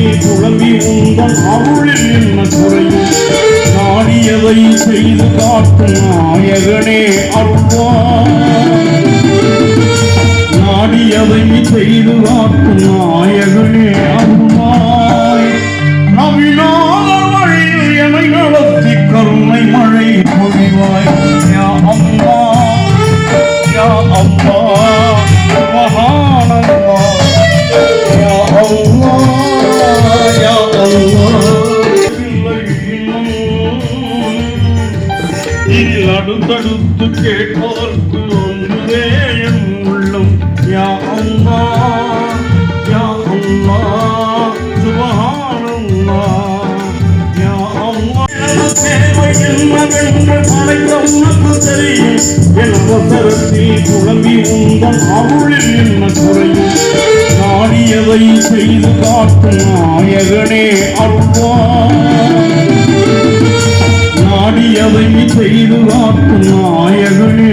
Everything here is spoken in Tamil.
அவசரத்தில் குழம்பி உந்தன் அருளில் என்ன குறையும் நாடியதை செய்து காட்டும் நாயகனே அருள்வாய் நாடியதை செய்து காட்டும் நாயகனே அருள்வாய் நவினாதர் வழியில் என்னை நடத்தி கருணை மழை பொழிவாய் யா அல்லாஹ் யா அல்லாஹ் சுப்ஹானல்லாஹ் யா அல்லாஹ் யா அல்லாஹ் இதில் அடுத்தடுத்து கேட்பதற்கு ஒன்றுவே என் உள்ளம் யா அல்லாஹ் யா அல்லாஹ் சுப்ஹானல்லாஹ் யா அல்லாஹ் தேவை என்னவென்று படைத்த உனக்கு தெரியும் என் அவசரத்தில் குழம்பி உந்தன் அருளில் என்ன குறையும் நாடியதை செய்து காட்டும் நாயகனே அருள்வாய் நாடியதை செய்து காட்டும் நாயகனே